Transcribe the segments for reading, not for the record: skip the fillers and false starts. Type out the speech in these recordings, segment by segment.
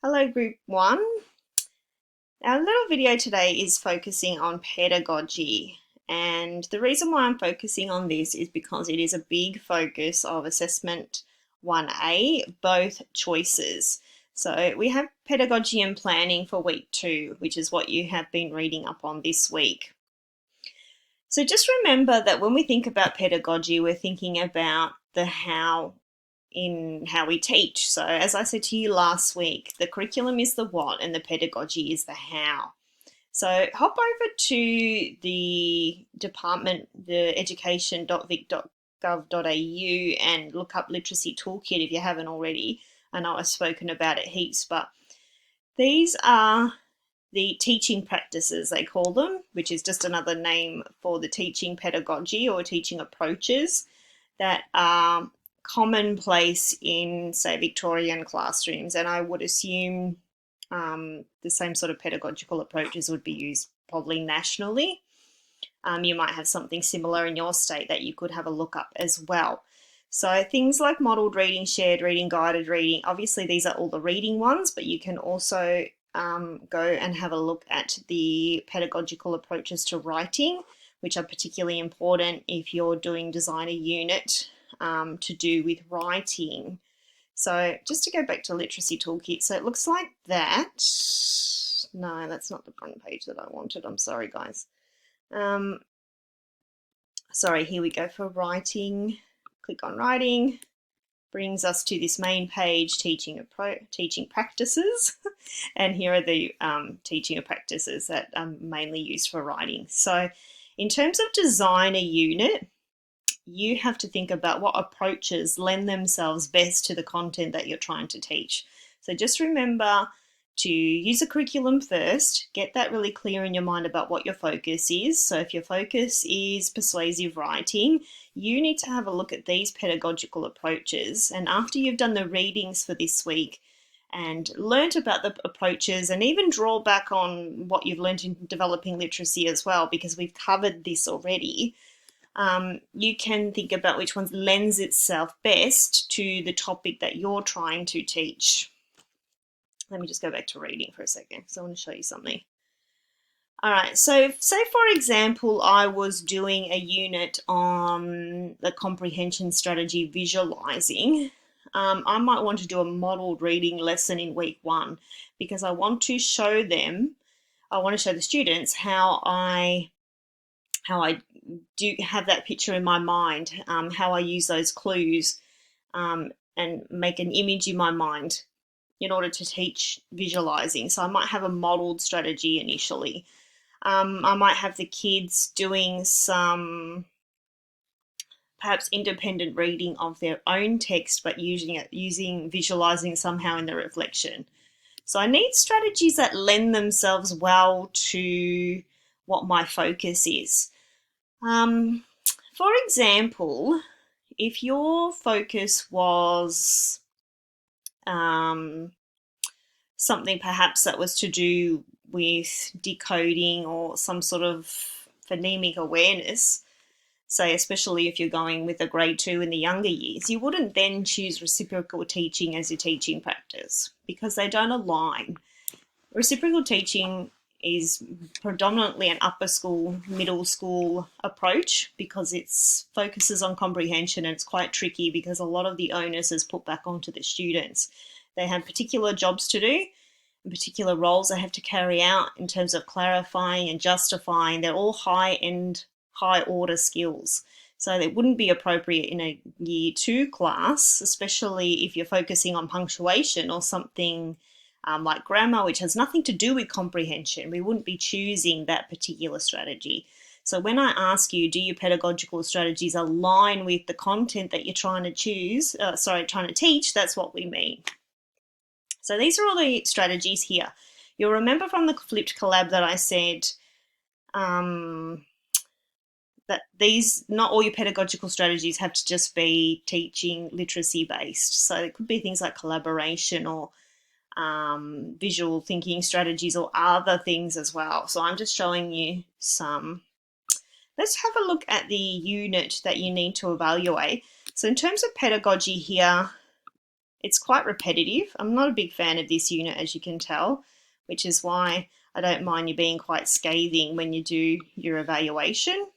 Hello Group 1. Our little video today is focusing on pedagogy, and the reason why I'm focusing on this is because it is a big focus of Assessment 1A, both choices. So we have pedagogy and planning for week 2, which is what you have been reading up on this week. So just remember that when we think about pedagogy, we're thinking about the how in how we teach. So as I said to you last week, the curriculum is the what and the pedagogy is the how. So hop over to the department, the education.vic.gov.au, and look up Literacy Toolkit if you haven't already. I know I've spoken about it heaps, but these are the teaching practices, they call them, which is just another name for the teaching pedagogy or teaching approaches that are commonplace in, say, Victorian classrooms. And I would assume the same sort of pedagogical approaches would be used probably nationally. You might have something similar in your state that you could have a look up as well. So things like modelled reading, shared reading, guided reading, obviously these are all the reading ones, but you can also go and have a look at the pedagogical approaches to writing, which are particularly important if you're doing design a unit to do with writing. So just to go back to Literacy Toolkit, so it looks like that. No, that's not the front page that I wanted. I'm sorry, guys. Sorry, here we go for writing. Click on writing. Brings us to this main page, teaching practices. And here are the teaching practices that are mainly used for writing. So in terms of design a unit, you have to think about what approaches lend themselves best to the content that you're trying to teach. So just remember to use a curriculum first, get that really clear in your mind about what your focus is. So if your focus is persuasive writing, you need to have a look at these pedagogical approaches. And after you've done the readings for this week and learnt about the approaches and even draw back on what you've learnt in developing literacy as well, because we've covered this already, you can think about which one lends itself best to the topic that you're trying to teach. Let me just go back to reading for a second because I want to show you something. All right, so say for example, I was doing a unit on the comprehension strategy visualizing. I might want to do a modelled reading lesson in week 1 because I want to show them, I want to show the students how I do have that picture in my mind, how I use those clues and make an image in my mind in order to teach visualizing. So I might have a modeled strategy initially. I might have the kids doing some perhaps independent reading of their own text, but using visualizing somehow in the reflection. So I need strategies that lend themselves well to what my focus is. For example, if your focus was something perhaps that was to do with decoding or some sort of phonemic awareness, say especially if you're going with a grade 2 in the younger years, you wouldn't then choose reciprocal teaching as your teaching practice because they don't align. Reciprocal teaching is predominantly an upper school, middle school approach because it focuses on comprehension, and it's quite tricky because a lot of the onus is put back onto the students. They have particular jobs to do, and particular roles they have to carry out in terms of clarifying and justifying. They're all high-end, high-order skills. So it wouldn't be appropriate in a year 2 class, especially if you're focusing on punctuation or something like grammar, which has nothing to do with comprehension. We wouldn't be choosing that particular strategy. So when I ask you, do your pedagogical strategies align with the content that you're trying to teach, that's what we mean. So these are all the strategies here. You'll remember from the flipped collab that I said that not all your pedagogical strategies have to just be teaching literacy based. So it could be things like collaboration or visual thinking strategies or other things as well. So I'm just showing you some. Let's have a look at the unit that you need to evaluate. So in terms of pedagogy here, It's quite repetitive. I'm not a big fan of this unit, as you can tell, which is why I don't mind you being quite scathing when you do your evaluation.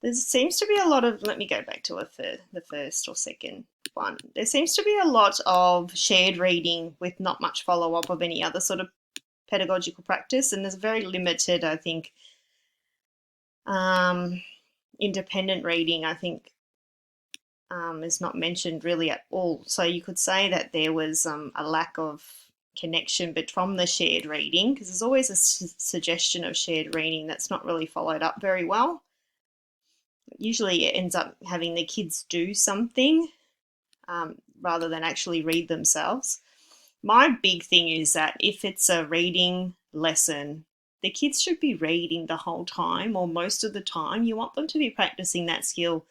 There seems to be a lot of, let me go back to the first or second one. There seems to be a lot of shared reading with not much follow-up of any other sort of pedagogical practice, and there's very limited, I think, independent reading, I think, is not mentioned really at all. So you could say that there was a lack of connection but from the shared reading, because there's always a suggestion of shared reading that's not really followed up very well. Usually it ends up having the kids do something rather than actually read themselves. My big thing is that if it's a reading lesson, the kids should be reading the whole time or most of the time. You want them to be practicing that skill,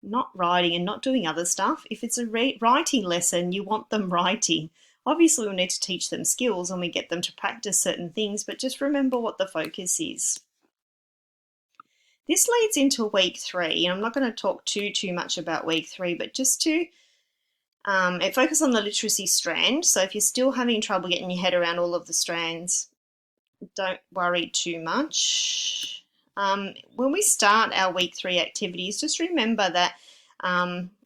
not writing and not doing other stuff. If it's a writing lesson, you want them writing. Obviously, we need to teach them skills and we get them to practice certain things, but just remember what the focus is. This leads into week 3, and I'm not going to talk too much about week 3, but just to focus on the literacy strand. So if you're still having trouble getting your head around all of the strands, don't worry too much. When we start our week 3 activities, just remember that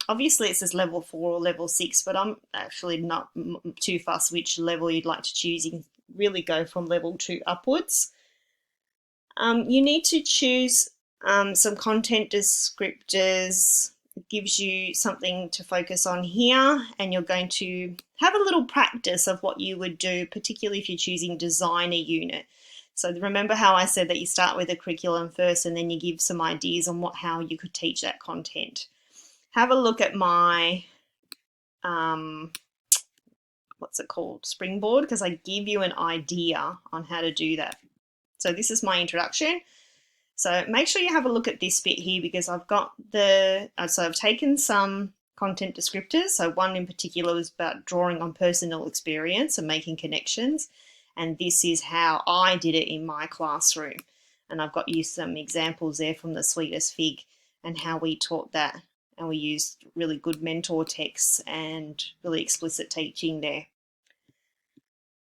obviously it says level 4 or level 6, but I'm actually not too fussed which level you'd like to choose. You can really go from level 2 upwards. You need to choose some content descriptors. It gives you something to focus on here, and you're going to have a little practice of what you would do, particularly if you're choosing design a unit. So remember how I said that you start with a curriculum first and then you give some ideas on how you could teach that content. Have a look at my what's it called, Springboard, because I give you an idea on how to do that. So this is my introduction. So make sure you have a look at this bit here, because I've got so I've taken some content descriptors. So one in particular was about drawing on personal experience and making connections. And this is how I did it in my classroom. And I've got you some examples there from the Sweetest Fig and how we taught that. And we used really good mentor texts and really explicit teaching there.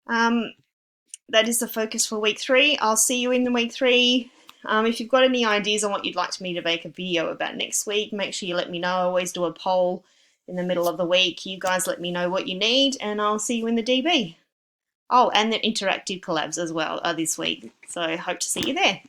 That is the focus for week 3. I'll see you in the week 3. If you've got any ideas on what you'd like me to make a video about next week, make sure you let me know. I always do a poll in the middle of the week. You guys let me know what you need, and I'll see you in the DB. Oh, and the interactive collabs as well are this week. So I hope to see you there.